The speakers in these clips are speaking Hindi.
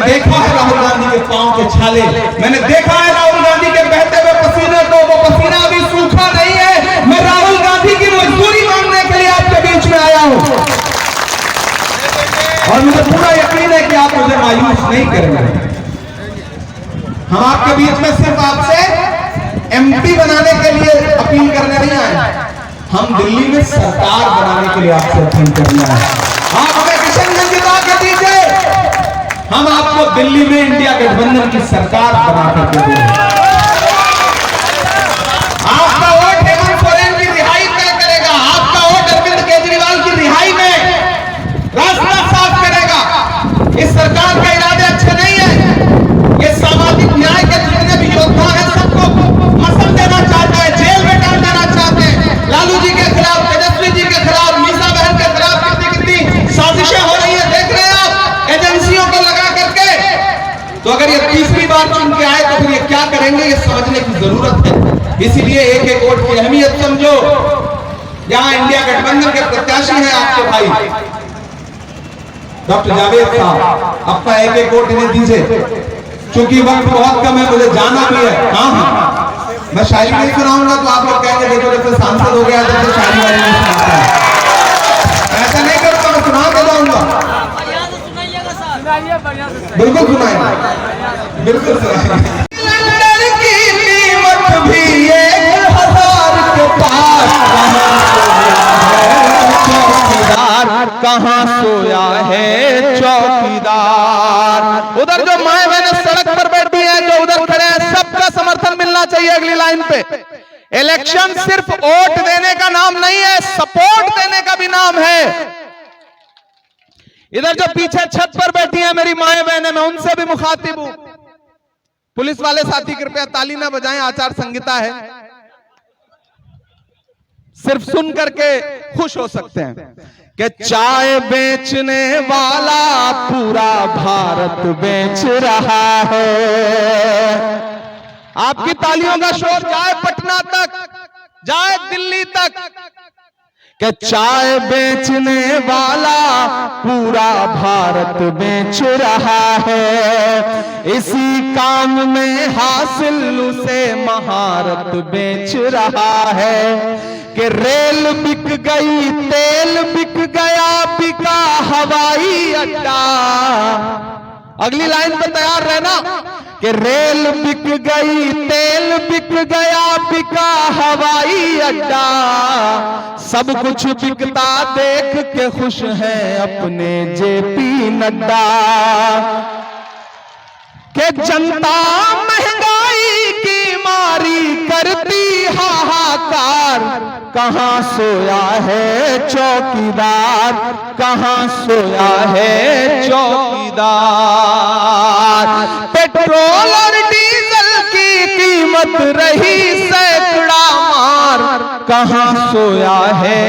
देखा है राहुल गांधी के पांव के छाले, मैंने देखा है राहुल गांधी के बहते हुए पसीने को, वो पसीना अभी सूखा नहीं है। मैं राहुल गांधी की मजदूरी मांगने के लिए आपके बीच में आया हूं और मुझे पूरा यकीन है कि आप मुझे मायूस नहीं करेंगे। हम आपके बीच में सिर्फ आपसे एमपी बनाने के लिए अपील करने नहीं आए, हम दिल्ली में सरकार बनाने के लिए आपसे अपील करने आए। आप हमें किशनगंज जिता के दीजिए, हम आपको दिल्ली में इंडिया गठबंधन की सरकार बना करके देंगे। आपका वोट हेमंत सोरेन की रिहाई तय करेगा, आपका वोट अरविंद केजरीवाल की रिहाई में रास्ता साफ करेगा। इस सरकार के इरादे अच्छे नहीं है। ये सामाजिक न्याय के जितने भी योद्धा हैं सबको मसल देना चाहता है, जेल में डाल देना चाहते हैं। लालू जी के खिलाफ, तेजस्वी जी के खिलाफ, मीसा बहन के खिलाफ कितनी साजिशें हो रही है, देख रहे हैं आप, एजेंसियों को लगा करके। तो अगर ये तीसरी बार चुन के आए तो फिर ये क्या करेंगे, ये समझने की जरूरत है। इसीलिए एक एक वोट की अहमियत समझो। यहां इंडिया गठबंधन के प्रत्याशी हैं आपके भाई डॉक्टर जावेद साहब, अपना एक एक वोट इन्हें दीजिए। चूंकि वक्त बहुत कम है, मुझे जाना भी है। हाँ, मैं शायरी नहीं सुनाऊंगा तो आप लोग कहेंगे देखो जैसे सांसद हो गया, जैसे शायरी वाली नहीं सुनाता है। ऐसा नहीं करता, मैं सुना के जाऊंगा। बिल्कुल सुनाएंगे, बिल्कुल सुनाएंगे। भी 1000 के पास कहां सोया है चौकीदार। उधर जो माए बहनें सड़क पर बैठी हैं, जो उधर खड़े हैं, सबका समर्थन मिलना चाहिए अगली लाइन पे। इलेक्शन सिर्फ वोट देने का नाम नहीं है, सपोर्ट देने का भी नाम है। इधर जो पीछे छत पर बैठी हैं मेरी माए बहनें, मैं उनसे भी मुखातिब हूं। पुलिस वाले साथी कृपया ताली ना बजाएं, आचार संहिता है। सिर्फ सुन करके खुश हो सकते हैं कि चाय बेचने वाला पूरा भारत बेच रहा है। आपकी तालियों का शोर जाए पटना तक, जाए दिल्ली तक, कि चाय बेचने वाला पूरा भारत बेच रहा है। इसी काम में हासिल उसे महारत बेच रहा है। कि रेल बिक गई, तेल बिक गया, बिका हवाई अड्डा। अगली लाइन पर तैयार रहना कि रेल बिक गई, तेल बिक गया, बिका हवाई अड्डा। सब कुछ बिकता देख के खुश हैं अपने जेपी नड्डा। कि जनता महंगाई की मारी करती हाहाकार, कहां सोया है चौकीदार, कहां सोया है चौकीदार। पेट्रोल और डीजल की कीमत रही सैकड़ा मार, कहां सोया है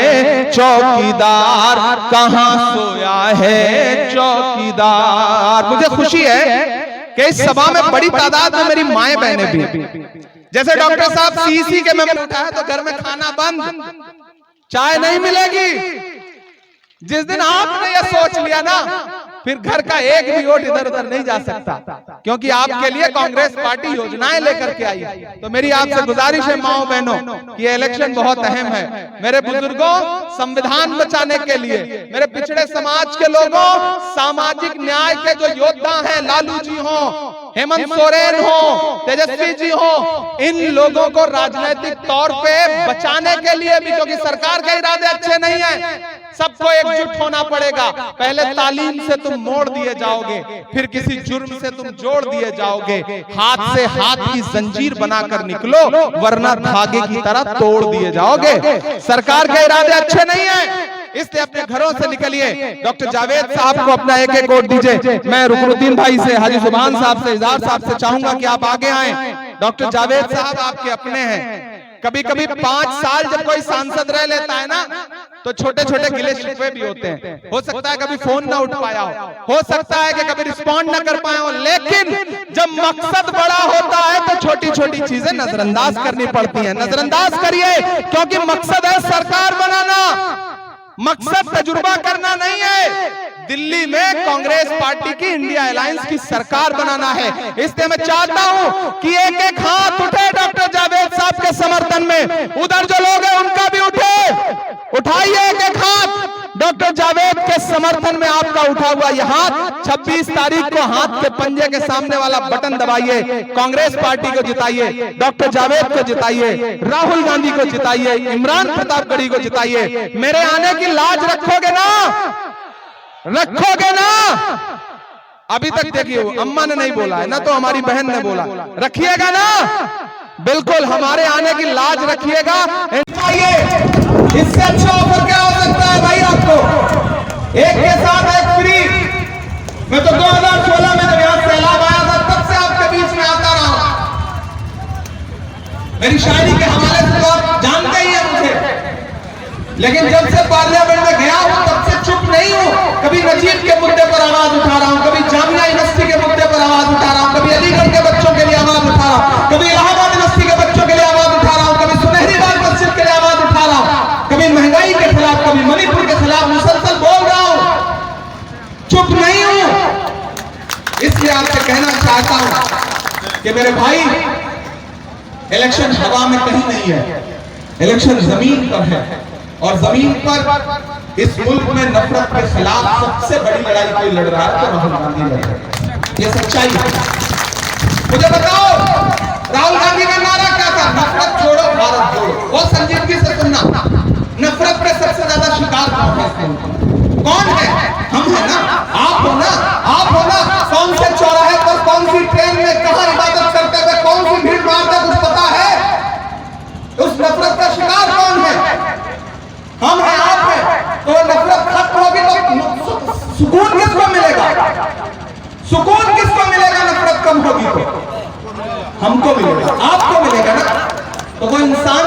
चौकीदार, कहां सोया है चौकीदार। मुझे खुशी है कि इस सभा में बड़ी तादाद में मेरी माएं बहनें भी, जैसे डॉक्टर साहब सीसी के मेंबर उठाए तो घर में खाना बंद, चाय नहीं मिलेगी। जिस दिन आपने ये सोच लिया ना, फिर घर का एक भी वोट इधर उधर नहीं जा सकता, क्योंकि आपके लिए कांग्रेस पार्टी योजनाएं लेकर के आई। तो मेरी आपसे गुजारिश है माओ बहनों कि ये इलेक्शन बहुत अहम है। मेरे बुजुर्गों, संविधान बचाने के लिए, मेरे पिछड़े समाज के लोगों, सामाजिक न्याय के जो योद्धा हैं, लालू जी हो, हेमंत सोरेन हो, तेजस्वी जी हो, इन लोगों को राजनीतिक तौर पे बचाने के लिए भी, क्योंकि सरकार के इरादे अच्छे नहीं है, सबको एकजुट होना पड़ेगा। पहले तालीम से तुम मोड़ दिए जाओगे, फिर किसी जुर्म से तुम जोड़ दिए जाओगे। हाथ से हाथ की जंजीर बनाकर निकलो, वरना धागे की तरह तोड़ दिए जाओगे। सरकार के इरादे अच्छे नहीं है, इसलिए अपने घरों से निकलिए। डॉक्टर जावेद साहब को अपना एक एक वोट दीजिए। मैं रुकनुद्दीन भाई से, हाजी सुभान साहब से, इजहार साहब से चाहूंगा कि आप आगे आए। डॉक्टर जावेद साहब आपके अपने हैं। कभी कभी 5 साल जब कोई सांसद रह लेता है ना, तो छोटे छोटे गिले शिकवे भी होते हैं। हो सकता है कभी फोन ना उठ पाया हो सकता है कि कभी रिस्पॉन्ड ना कर पाया हो, लेकिन जब मकसद बड़ा होता है तो छोटी छोटी चीजें नजरअंदाज करनी पड़ती हैं। नजरअंदाज करिए, क्योंकि मकसद है सरकार बनाना, मकसद तजुर्बा करना नहीं है। दिल्ली में कांग्रेस पार्टी की इंडिया अलायंस की सरकार बनाना है। इसलिए मैं चाहता हूं कि एक एक हाथ उठे डॉक्टर जावेद साहब के समर्थन में। उधर जो लोग हैं उनका भी उठे, उठाइए एक एक हाथ डॉक्टर जावेद के समर्थन में। आपका उठा हुआ यह हाथ 26 तारीख को हाथ के पंजे के सामने वाला बटन दबाइए, कांग्रेस पार्टी को जिताइए, डॉक्टर जावेद को जिताइए, राहुल गांधी को जिताइए, इमरान प्रतापगढ़ी को जिताइए। मेरे आने की लाज रखोगे ना, रखोगे ना? अभी तक देखिए अम्मा ने नहीं बोला है ना, तो हमारी बहन ने बोला, रखिएगा ना? बिल्कुल हमारे आने की लाज रखिएगा। इससे अच्छा ऑफर क्या हो सकता है भाई आपको? एक के साथ एक फ्री। मैं तो 2016 में जब यहां सैलाब आया था तब से आपके बीच में आता रहा हूं। मेरी शायरी के हवाले से तो आप जानते ही हैं मुझे, लेकिन जब से पार्लियामेंट में गया हूं तब से चुप नहीं हूं। कभी नजीब के मुद्दे पर आवाज उठा रहा हूं, कभी जामिया यूनिवर्सिटी के मुद्दे पर आवाज उठा रहा हूं, कभी अलीगढ़ के बच्चों के लिए आवाज उठा रहा हूं, कभी इलाहाबाद यूनिवर्सिटी के बच्चों के लिए आवाज उठा रहा हूं, कभी सुनहरी बाग मस्जिद के लिए आवाज उठा रहा हूं, कभी महंगाई के खिलाफ, कभी मणिपुर के खिलाफ मुसलसल बोल रहा हूं, चुप नहीं हूं। इसलिए आपसे कहना चाहता हूं कि मेरे भाई, इलेक्शन हवा में कहीं नहीं है, इलेक्शन जमीन पर है। और जमीन पर इस मुल्क में नफरत के खिलाफ सबसे बड़ी लड़ाई कोई लड़ रहा है तो राहुल गांधी लड़ रहे हैं। ये सच्चाई है। मुझे बताओ राहुल गांधी का नारा क्या था? नफरत छोड़ो भारत जोड़ो। वो संजीदगी से सुनना, नफरत के सबसे ज्यादा शिकार कौन है? हम है ना, आप हो ना, आप हो ना। कौन से चौराहे पर, कौन सी ट्रेन में, कहां इबादत करते हुए कौन सी भीड़ मारते कुछ पता है? उस नफरत का शिकार कौन है? हम हैं, आप हैं। तो नफरत खत्म होगी तो सुकून किसको मिलेगा? सुकून किसको मिलेगा? नफरत कम होगी तो हमको मिलेगा, आपको मिलेगा ना। तो वो इंसान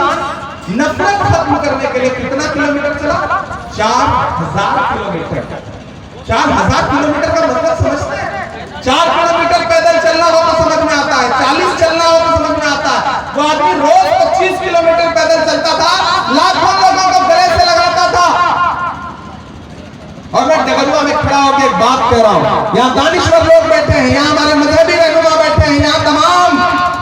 नफरत खत्म करने के लिए कितना किलोमीटर चला? 4000 किलोमीटर। 4000 किलोमीटर का मतलब समझते हैं? 4 किलोमीटर पैदल चलना हो तो समझ में आता है, 40 चलना हो तो समझ में आता है। वो आदमी रोज 25 किलोमीटर पैदल चलता था, लाखों लोगों को गले से लगाता था। और मैं डगरुआ में खड़ा होकर एक बात कह रहा हूं, यहाँ दानिश्वर लोग बैठे हैं, यहाँ हमारे मजहबी रहनुमा बैठे हैं, यहाँ तमाम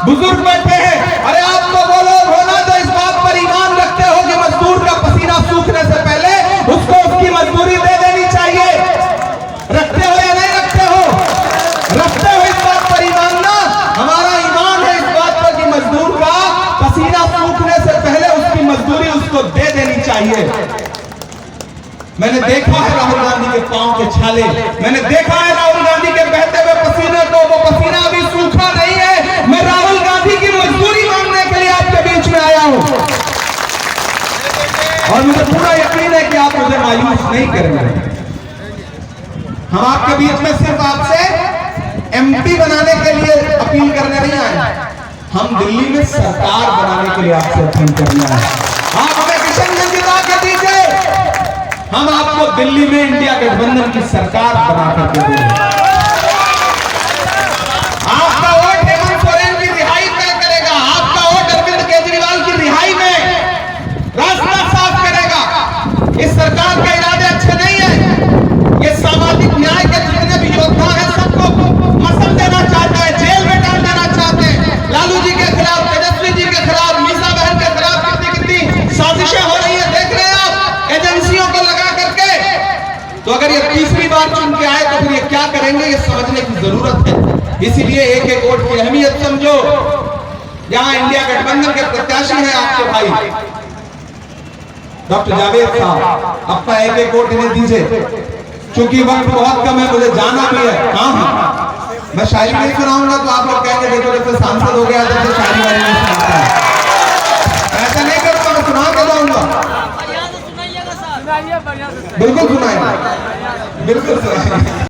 बुजुर्ग बैठे हैं। अरे आपको वो लोग होना जो इस बात पर ईमान रखते हो कि मजदूर का पसीना सूखने से पहले उसको उसकी मजदूरी दे देनी चाहिए। रखते हो या नहीं रखते हो? रखते हो इस बात पर ईमान ना? हमारा ईमान है इस बात पर कि मजदूर का पसीना सूखने से पहले उसकी मजदूरी उसको दे देनी चाहिए। मैंने देखा है राहुल गांधी के पांव के छाले, मैंने देखा है राहुल गांधी के बहते हुए पसीने को। वो पसीना अभी सूखा नहीं है। मैं राहुल गांधी की मजदूरी मांगने के लिए आपके बीच में आया हूं और मुझे पूरा यकीन है कि आप मुझे मायूस नहीं करेंगे। हम आपके बीच में सिर्फ आपसे एमपी बनाने के लिए अपील करने नहीं आए, हम दिल्ली में सरकार बनाने के लिए आपसे अपील करने आए। आप हमें किशनगंज जिता के दीजिए, हम आपको दिल्ली में इंडिया गठबंधन की सरकार बना करके देंगे। आपका वोट हेमंत सोरेन की रिहाई तय करेगा, आपका वोट अरविंद केजरीवाल की रिहाई में रास्ता साफ करेगा। इस सरकार के इरादे अच्छे नहीं है। ये सामाजिक न्याय के जितने भी योद्धा हैं सबको मसल देना चाहता है, जेल में डाल देना चाहते हैं। लालू जी के खिलाफ, तेजस्वी जी के खिलाफ, मीसा बहन के खिलाफ कितनी साजिशें हो रही है, देख रहे हैं आप, एजेंसियों को लगा करके। तो अगर ये तीसरी बार चुन के आए तो फिर ये क्या करेंगे, ये समझने की जरूरत है। इसीलिए एक एक वोट की अहमियत समझो। यहां इंडिया गठबंधन के प्रत्याशी हैं आपके भाई डॉक्टर जावेद साहब, अपना एक एक वोट इन्हें दीजिए। चूंकि वक्त बहुत कम है, मुझे जाना भी है, काम है। मैं शायरी नहीं सुनाऊंगा तो आप लोग कहेंगे देखो जैसे सांसद हो गया, जैसे शायरी वाली नहीं सुनाता है। ऐसा नहीं करता, मैं सुना के जाऊंगा। बिल्कुल सुनाएंगे, बिल्कुल सुनाएंगे।